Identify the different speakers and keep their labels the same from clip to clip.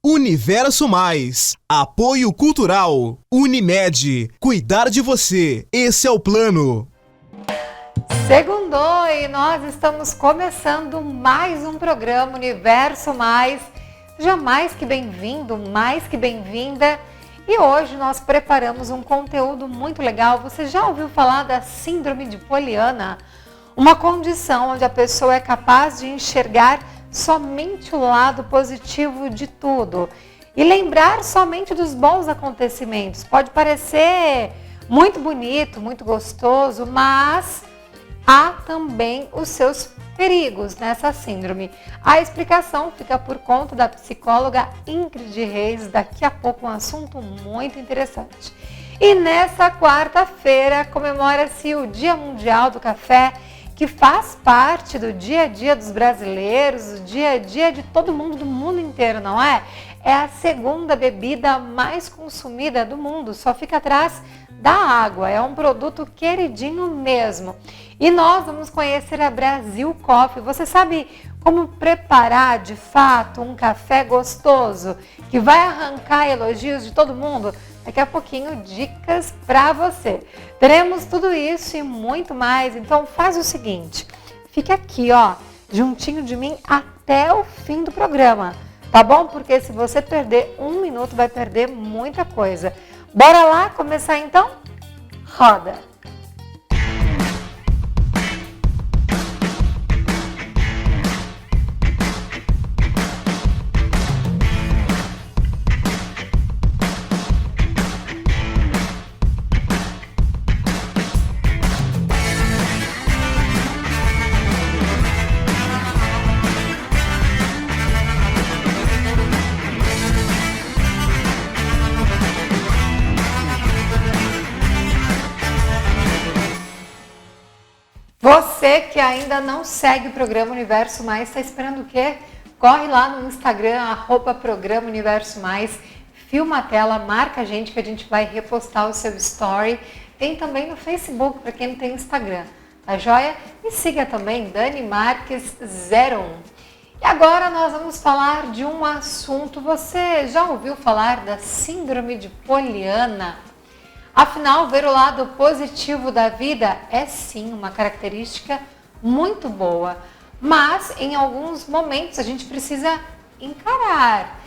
Speaker 1: Universo Mais, apoio cultural, Unimed, cuidar de você, esse é o plano.
Speaker 2: Segundou e nós estamos começando mais um programa Universo Mais. Seja mais que bem-vindo, mais que bem-vinda. E hoje nós preparamos um conteúdo muito legal. Você já ouviu falar da Síndrome de Poliana? Uma condição onde a pessoa é capaz de enxergar somente o lado positivo de tudo e lembrar somente dos bons acontecimentos. Pode parecer muito bonito, muito gostoso, mas há também os seus perigos nessa síndrome. A explicação fica por conta da psicóloga Ingrid Reis. Daqui a pouco um assunto muito interessante. E nessa quarta-feira comemora-se o Dia Mundial do Café, que faz parte do dia a dia dos brasileiros, do dia a dia de todo mundo, do mundo inteiro, não é? É a segunda bebida mais consumida do mundo, só fica atrás da água, é um produto queridinho mesmo. E nós vamos conhecer a Brasil Coffee. Você sabe como preparar de fato um café gostoso, que vai arrancar elogios de todo mundo? Daqui a pouquinho, dicas para você. Teremos tudo isso e muito mais, então faz o seguinte, fique aqui, ó, juntinho de mim até o fim do programa, tá bom? Porque se você perder um minuto, vai perder muita coisa. Bora lá começar então? Roda! Você que ainda não segue o programa Universo Mais, está esperando o quê? Corre lá no Instagram, @programa Universo Mais, filma a tela, marca a gente que a gente vai repostar o seu story. Tem também no Facebook, para quem não tem Instagram, tá joia? E siga também Dani Marques 01. E agora nós vamos falar de um assunto. Você já ouviu falar da Síndrome de Poliana? Afinal, ver o lado positivo da vida é sim uma característica muito boa, mas em alguns momentos a gente precisa encarar,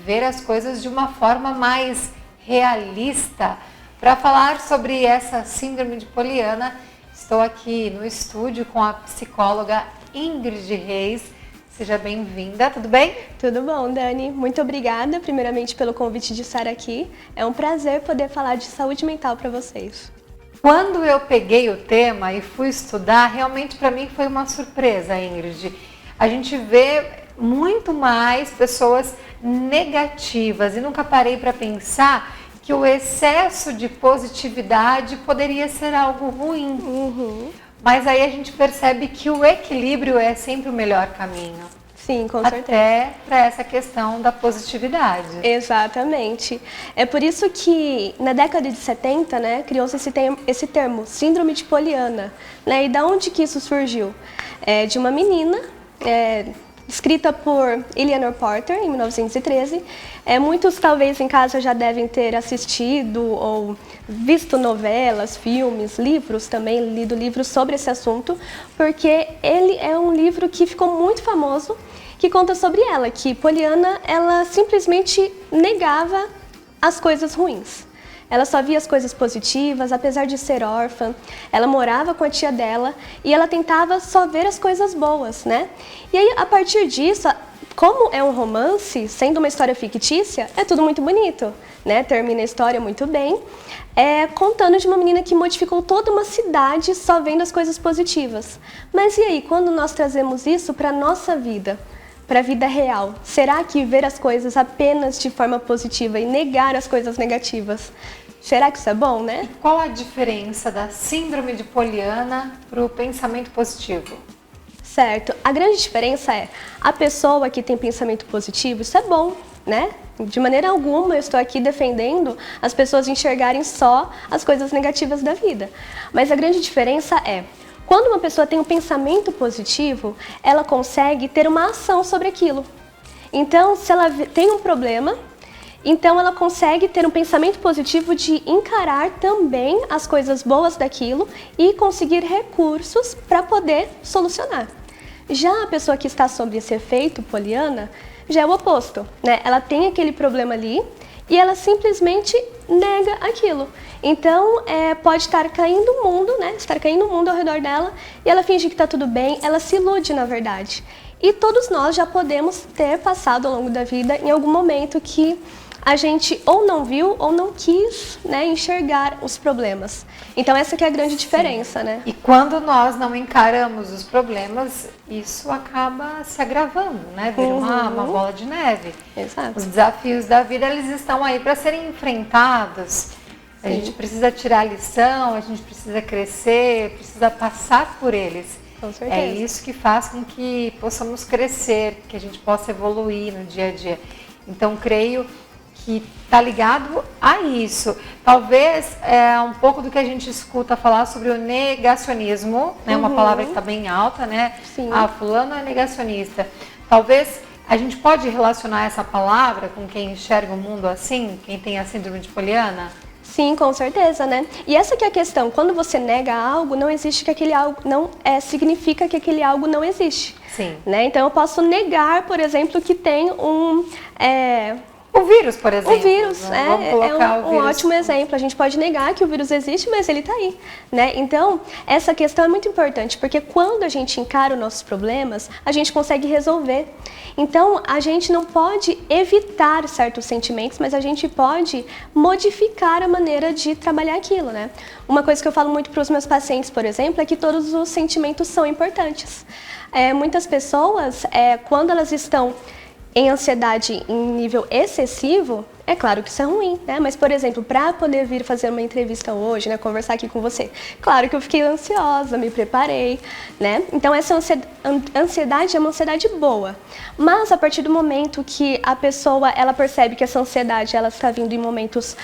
Speaker 2: ver as coisas de uma forma mais realista. Para falar sobre essa síndrome de Poliana, estou aqui no estúdio com a psicóloga Ingrid Reis. Seja bem-vinda, tudo bem?
Speaker 3: Tudo bom, Dani. Muito obrigada, primeiramente, pelo convite de estar aqui. É um prazer poder falar de saúde mental para vocês.
Speaker 2: Quando eu peguei o tema e fui estudar, realmente para mim foi uma surpresa, Ingrid. A gente vê muito mais pessoas negativas e nunca parei para pensar que o excesso de positividade poderia ser algo ruim. Mas aí a gente percebe que o equilíbrio é sempre o melhor caminho.
Speaker 3: Sim, com certeza.
Speaker 2: Até para essa questão da positividade.
Speaker 3: Exatamente. É por isso que na década de 70, né, criou-se esse termo, Síndrome de Poliana. Né? E da onde que isso surgiu? De uma menina, escrita por Eleanor Porter, em 1913. Muitos talvez em casa já devem ter assistido ou visto novelas, filmes, livros também, lido livros sobre esse assunto, porque ele é um livro que ficou muito famoso, que conta sobre ela, que Poliana, ela simplesmente negava as coisas ruins. Ela só via as coisas positivas, apesar de ser órfã, ela morava com a tia dela e ela tentava só ver as coisas boas, né? E aí, a partir disso, como é um romance, sendo uma história fictícia, é tudo muito bonito, né? Termina a história muito bem, contando de uma menina que modificou toda uma cidade só vendo as coisas positivas. Mas e aí, quando nós trazemos isso para a nossa vida? Para a vida real. Será que ver as coisas apenas de forma positiva e negar as coisas negativas, será que isso é bom, né?
Speaker 2: E qual a diferença da síndrome de Poliana para o pensamento positivo?
Speaker 3: Certo. A grande diferença é, a pessoa que tem pensamento positivo, isso é bom, né? De maneira alguma eu estou aqui defendendo as pessoas enxergarem só as coisas negativas da vida. Mas a grande diferença é, quando uma pessoa tem um pensamento positivo, ela consegue ter uma ação sobre aquilo. Então, se ela tem um problema, então ela consegue ter um pensamento positivo de encarar também as coisas boas daquilo e conseguir recursos para poder solucionar. Já a pessoa que está sob esse efeito poliana, já é o oposto, né? Ela tem aquele problema ali e ela simplesmente nega aquilo. Então, pode estar caindo o mundo, né? Estar caindo o mundo ao redor dela e ela finge que está tudo bem, ela se ilude, na verdade. E todos nós já podemos ter passado ao longo da vida em algum momento que a gente ou não viu ou não quis, né, enxergar os problemas. Então essa que é a grande diferença, né?
Speaker 2: E quando nós não encaramos os problemas, isso acaba se agravando, né? Vira uma bola de neve.
Speaker 3: Exato.
Speaker 2: Os desafios da vida, eles estão aí para serem enfrentados. A gente precisa tirar a lição, a gente precisa crescer, precisa passar por eles.
Speaker 3: Com certeza.
Speaker 2: É isso que faz com que possamos crescer, que a gente possa evoluir no dia a dia. Então, creio que está ligado a isso. Talvez um pouco do que a gente escuta falar sobre o negacionismo, né? Uma palavra que está bem alta, né?
Speaker 3: Sim.
Speaker 2: Ah, fulano é negacionista. Talvez a gente pode relacionar essa palavra com quem enxerga o mundo assim, quem tem a síndrome de Poliana?
Speaker 3: Sim, com certeza, né? E essa que é a questão, quando você nega algo, não existe que aquele algo, não significa que aquele algo não existe.
Speaker 2: Sim.
Speaker 3: Né? Então eu posso negar, por exemplo, que tem
Speaker 2: O vírus, por exemplo.
Speaker 3: O vírus
Speaker 2: Vamos
Speaker 3: é
Speaker 2: colocar o
Speaker 3: um
Speaker 2: vírus.
Speaker 3: ótimo exemplo. A gente pode negar que o vírus existe, mas ele está aí, né? Então, essa questão é muito importante, porque quando a gente encara os nossos problemas, a gente consegue resolver. Então, a gente não pode evitar certos sentimentos, mas a gente pode modificar a maneira de trabalhar aquilo, né? Uma coisa que eu falo muito para os meus pacientes, por exemplo, é que todos os sentimentos são importantes. Muitas pessoas, quando elas estão em ansiedade em nível excessivo, é claro que isso é ruim, né? Mas, por exemplo, para poder vir fazer uma entrevista hoje, né, conversar aqui com você, claro que eu fiquei ansiosa, me preparei, né? Então, essa ansiedade é uma ansiedade boa. Mas, a partir do momento que a pessoa, ela percebe que essa ansiedade, ela está vindo em momentos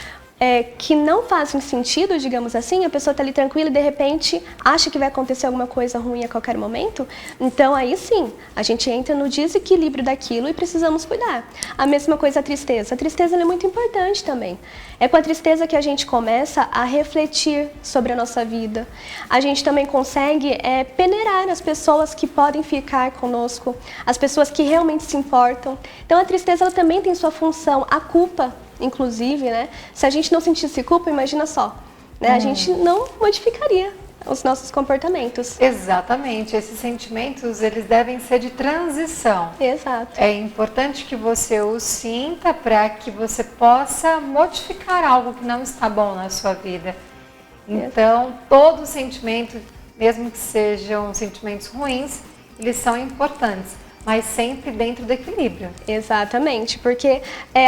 Speaker 3: que não fazem sentido, digamos assim, a pessoa está ali tranquila e de repente acha que vai acontecer alguma coisa ruim a qualquer momento, então aí sim, a gente entra no desequilíbrio daquilo e precisamos cuidar. A mesma coisa a tristeza ela é muito importante também. É com a tristeza que a gente começa a refletir sobre a nossa vida. A gente também consegue peneirar as pessoas que podem ficar conosco, as pessoas que realmente se importam. Então a tristeza ela também tem sua função, a culpa inclusive, né? Se a gente não sentisse culpa, imagina só, né? A gente não modificaria os nossos comportamentos.
Speaker 2: Exatamente. Esses sentimentos, eles devem ser de transição.
Speaker 3: Exato.
Speaker 2: É importante que você os sinta para que você possa modificar algo que não está bom na sua vida. Então, todo sentimento, mesmo que sejam sentimentos ruins, eles são importantes, mas sempre dentro do equilíbrio.
Speaker 3: Exatamente, porque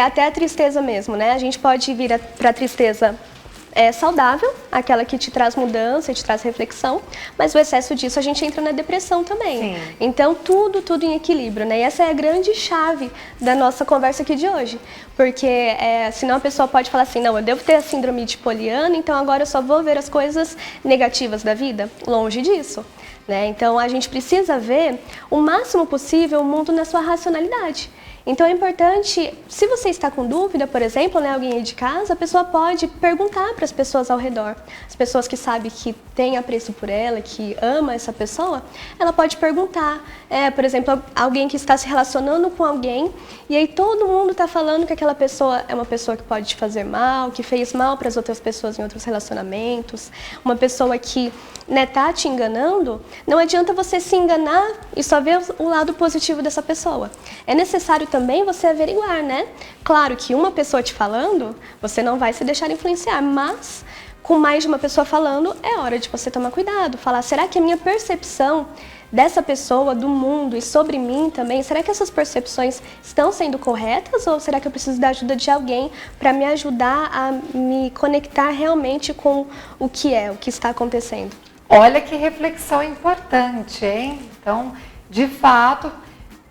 Speaker 3: até a tristeza mesmo, né? A gente pode vir para a tristeza saudável, aquela que te traz mudança, te traz reflexão, mas o excesso disso a gente entra na depressão também.
Speaker 2: Sim.
Speaker 3: Então, tudo em equilíbrio, né? E essa é a grande chave da nossa conversa aqui de hoje, porque senão a pessoa pode falar assim, não, eu devo ter a síndrome de Poliana, então agora eu só vou ver as coisas negativas da vida. Longe disso. Né? Então, a gente precisa ver o máximo possível o mundo na sua racionalidade. Então, é importante, se você está com dúvida, por exemplo, né, alguém aí de casa, a pessoa pode perguntar para as pessoas ao redor. As pessoas que sabem que tem apreço por ela, que ama essa pessoa, ela pode perguntar. Por exemplo, alguém que está se relacionando com alguém e aí todo mundo está falando que aquela pessoa é uma pessoa que pode te fazer mal, que fez mal para as outras pessoas em outros relacionamentos, uma pessoa que tá te enganando, não adianta você se enganar e só ver o lado positivo dessa pessoa. É necessário também você averiguar, né? Claro que uma pessoa te falando, você não vai se deixar influenciar, mas com mais de uma pessoa falando, é hora de você tomar cuidado. Falar, será que a minha percepção dessa pessoa, do mundo e sobre mim também, será que essas percepções estão sendo corretas ou será que eu preciso da ajuda de alguém para me ajudar a me conectar realmente com o que está acontecendo?
Speaker 2: Olha que reflexão importante, hein? Então, de fato,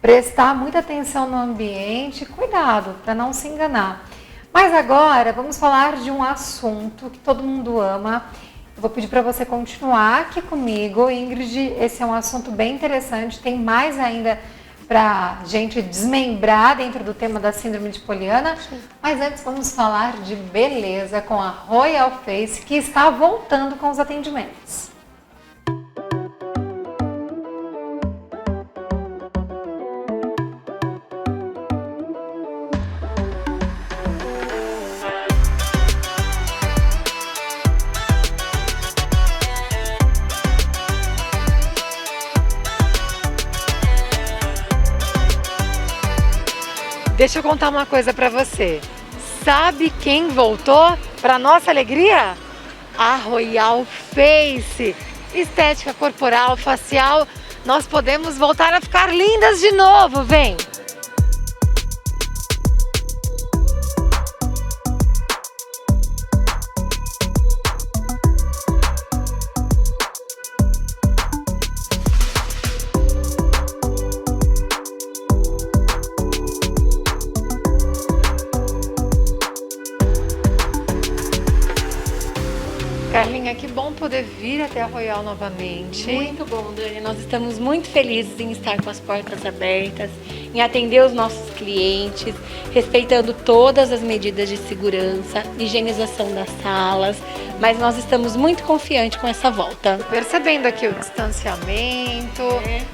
Speaker 2: prestar muita atenção no ambiente, cuidado para não se enganar. Mas agora vamos falar de um assunto que todo mundo ama. Eu vou pedir para você continuar aqui comigo, Ingrid. Esse é um assunto bem interessante, tem mais ainda para a gente desmembrar dentro do tema da síndrome de Poliana. Mas antes vamos falar de beleza com a Royal Face, que está voltando com os atendimentos. Deixa eu contar uma coisa pra você. Sabe quem voltou pra nossa alegria? A Royal Face. Estética corporal, facial. Nós podemos voltar a ficar lindas de novo, vem! Carlinha, que bom poder vir até a Royal novamente.
Speaker 4: Muito bom, Dani. Nós estamos muito felizes em estar com as portas abertas, em atender os nossos clientes, respeitando todas as medidas de segurança, higienização das salas, mas nós estamos muito confiantes com essa volta.
Speaker 2: Percebendo aqui o distanciamento,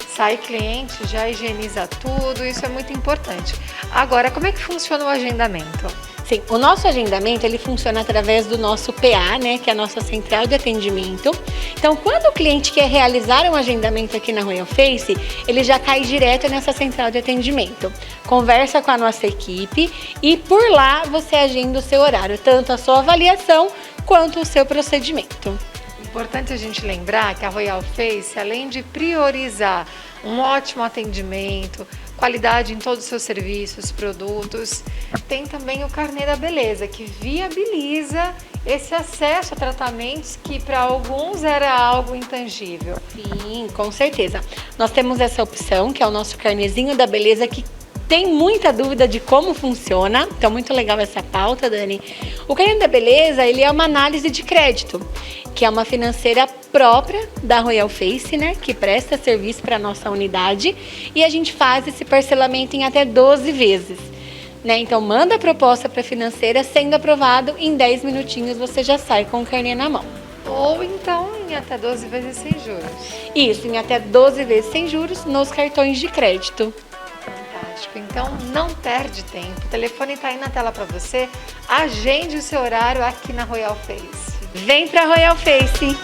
Speaker 2: sai cliente, já higieniza tudo, isso é muito importante. Agora, como é que funciona o agendamento?
Speaker 4: Sim, o nosso agendamento ele funciona através do nosso PA, né, que é a nossa central de atendimento. Então, quando o cliente quer realizar um agendamento aqui na Royal Face, ele já cai direto nessa central de atendimento. Conversa com a nossa equipe e por lá você agenda o seu horário, tanto a sua avaliação quanto o seu procedimento.
Speaker 2: Importante a gente lembrar que a Royal Face, além de priorizar um ótimo atendimento, qualidade em todos os seus serviços, produtos, tem também o carnê da beleza, que viabiliza esse acesso a tratamentos que para alguns era algo intangível.
Speaker 4: Sim, com certeza. Nós temos essa opção, que é o nosso carnezinho da beleza, que tem muita dúvida de como funciona, então muito legal essa pauta, Dani. O carnê da beleza, ele é uma análise de crédito, que é uma financeira própria da Royal Face, né, que presta serviço para a nossa unidade, e a gente faz esse parcelamento em até 12 vezes. Né? Então manda a proposta para a financeira, sendo aprovado, em 10 minutinhos você já sai com o carnê na mão.
Speaker 2: Ou então em até 12 vezes sem juros.
Speaker 4: Isso, em até 12 vezes sem juros nos cartões de crédito.
Speaker 2: Fantástico, então não perde tempo, o telefone está aí na tela para você, agende o seu horário aqui na Royal Face.
Speaker 4: Vem pra Royal Face!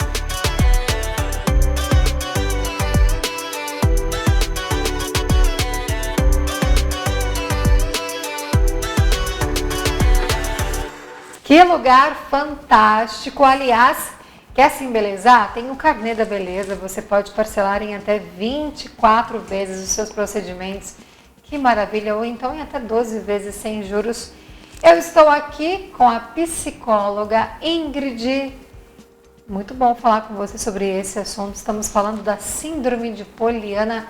Speaker 2: Que lugar fantástico! Aliás, quer se embelezar? Tem o carnê da beleza, você pode parcelar em até 24 vezes os seus procedimentos. Que maravilha! Ou então em até 12 vezes sem juros. Eu estou aqui com a psicóloga Ingrid. Muito bom falar com você sobre esse assunto. Estamos falando da síndrome de Poliana.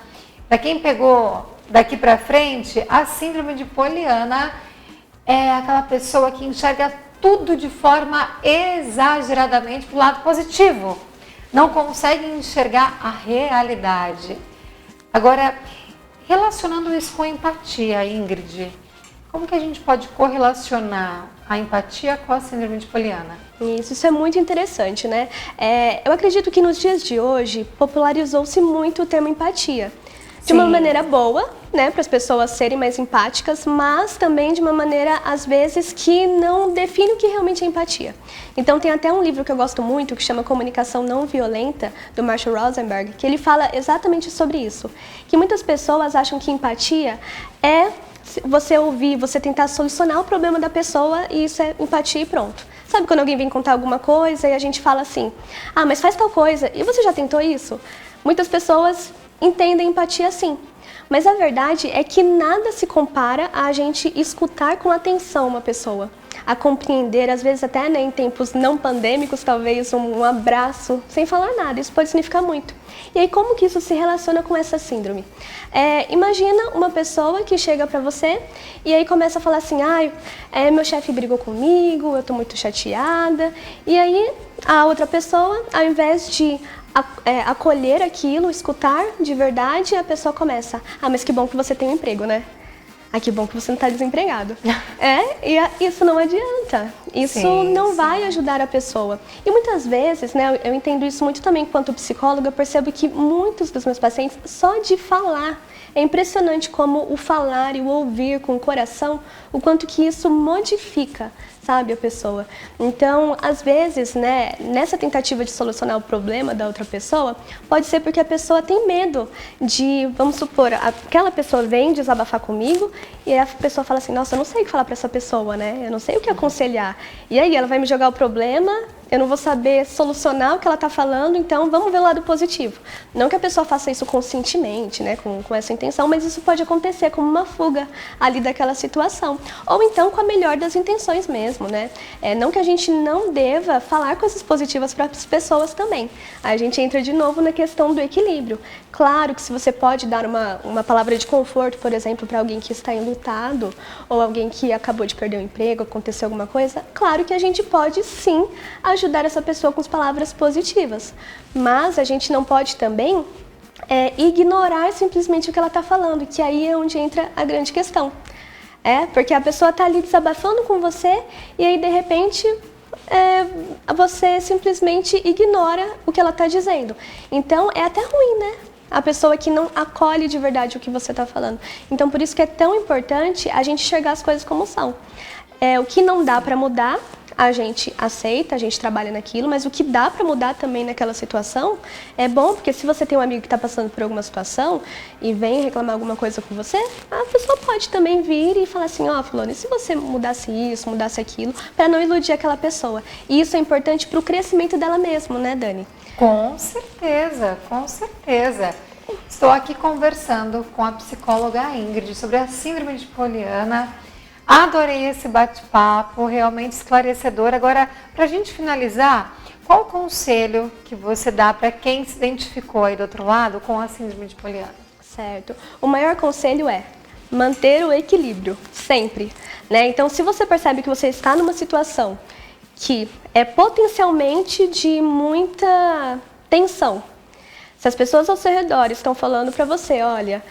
Speaker 2: Para quem pegou daqui para frente, a síndrome de Poliana é aquela pessoa que enxerga tudo de forma exageradamente para o lado positivo. Não consegue enxergar a realidade. Agora, relacionando isso com empatia, Ingrid, como que a gente pode correlacionar a empatia com a síndrome de Poliana?
Speaker 3: Isso é muito interessante, né? Eu acredito que nos dias de hoje popularizou-se muito o termo empatia. De uma maneira boa, né, para as pessoas serem mais empáticas, mas também de uma maneira, às vezes, que não define o que realmente é empatia. Então tem até um livro que eu gosto muito, que chama Comunicação Não Violenta, do Marshall Rosenberg, que ele fala exatamente sobre isso. Que muitas pessoas acham que empatia é você ouvir, você tentar solucionar o problema da pessoa e isso é empatia e pronto. Sabe quando alguém vem contar alguma coisa e a gente fala assim, ah, mas faz tal coisa, e você já tentou isso? Muitas pessoas entendem empatia assim. Mas a verdade é que nada se compara a gente escutar com atenção uma pessoa, a compreender, às vezes até, né, em tempos não pandêmicos, talvez um abraço, sem falar nada, isso pode significar muito. E aí como que isso se relaciona com essa síndrome? Imagina uma pessoa que chega pra você e aí começa a falar assim, meu chefe brigou comigo, eu tô muito chateada, e aí a outra pessoa, ao invés de acolher aquilo, escutar de verdade, e a pessoa começa, mas que bom que você tem um emprego, né? Que bom que você não está desempregado. Isso não adianta. Isso não vai ajudar a pessoa. E muitas vezes, né, eu entendo isso muito também enquanto psicóloga, eu percebo que muitos dos meus pacientes, só de falar, é impressionante como o falar e o ouvir com o coração, o quanto que isso modifica, sabe, a pessoa. Então, às vezes, né, nessa tentativa de solucionar o problema da outra pessoa, pode ser porque a pessoa tem medo de, vamos supor, aquela pessoa vem desabafar comigo e a pessoa fala assim, nossa, eu não sei o que falar para essa pessoa, né? Eu não sei o que aconselhar. E aí ela vai me jogar o problema, eu não vou saber solucionar o que ela está falando, então vamos ver o lado positivo. Não que a pessoa faça isso conscientemente, né, com essa intenção, mas isso pode acontecer como uma fuga ali daquela situação. Ou então com a melhor das intenções mesmo, né? Não que a gente não deva falar coisas positivas para as pessoas também. A gente entra de novo na questão do equilíbrio. Claro que se você pode dar uma palavra de conforto, por exemplo, para alguém que está enlutado, ou alguém que acabou de perder o emprego, aconteceu alguma coisa, claro que a gente pode sim ajudar essa pessoa com as palavras positivas. Mas a gente não pode também ignorar simplesmente o que ela está falando, que aí é onde entra a grande questão. Porque a pessoa está ali desabafando com você e aí, de repente, você simplesmente ignora o que ela está dizendo. Então, é até ruim, né? A pessoa que não acolhe de verdade o que você está falando. Então, por isso que é tão importante a gente enxergar as coisas como são. O que não dá para mudar, a gente aceita, a gente trabalha naquilo, mas o que dá para mudar também naquela situação é bom, porque se você tem um amigo que está passando por alguma situação e vem reclamar alguma coisa com você, a pessoa pode também vir e falar assim, fulano, e se você mudasse isso, mudasse aquilo, para não iludir aquela pessoa. E isso é importante para o crescimento dela mesmo, né, Dani?
Speaker 2: Com certeza, com certeza. Estou aqui conversando com a psicóloga Ingrid sobre a síndrome de Poliana. Adorei esse bate-papo, realmente esclarecedor. Agora, para a gente finalizar, qual o conselho que você dá para quem se identificou aí do outro lado com a síndrome de Poliana?
Speaker 3: Certo. O maior conselho é manter o equilíbrio, sempre. Né? Então, se você percebe que você está numa situação que é potencialmente de muita tensão, se as pessoas ao seu redor estão falando para você, olha,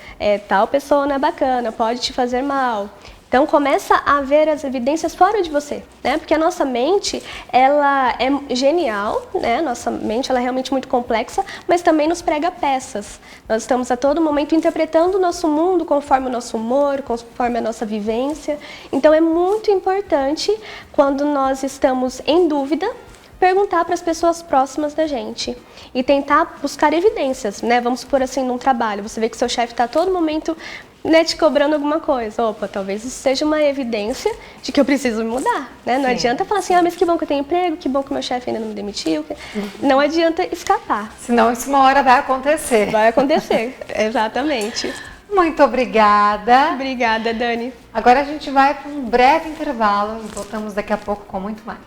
Speaker 3: tal pessoa não é bacana, pode te fazer mal. Então, começa a ver as evidências fora de você, né? Porque a nossa mente, ela é genial, né? Nossa mente, ela é realmente muito complexa, mas também nos prega peças. Nós estamos a todo momento interpretando o nosso mundo conforme o nosso humor, conforme a nossa vivência. Então, é muito importante, quando nós estamos em dúvida, perguntar para as pessoas próximas da gente e tentar buscar evidências, né? Vamos supor assim, num trabalho, você vê que seu chefe está a todo momento, né, te cobrando alguma coisa. Opa, talvez isso seja uma evidência de que eu preciso mudar, né? Não adianta falar assim, mas que bom que eu tenho emprego, que bom que meu chefe ainda não me demitiu. Não adianta escapar.
Speaker 2: Senão isso uma hora vai acontecer.
Speaker 3: Vai acontecer, exatamente.
Speaker 2: Muito obrigada.
Speaker 3: Obrigada, Dani.
Speaker 2: Agora a gente vai para um breve intervalo e voltamos daqui a pouco com muito mais.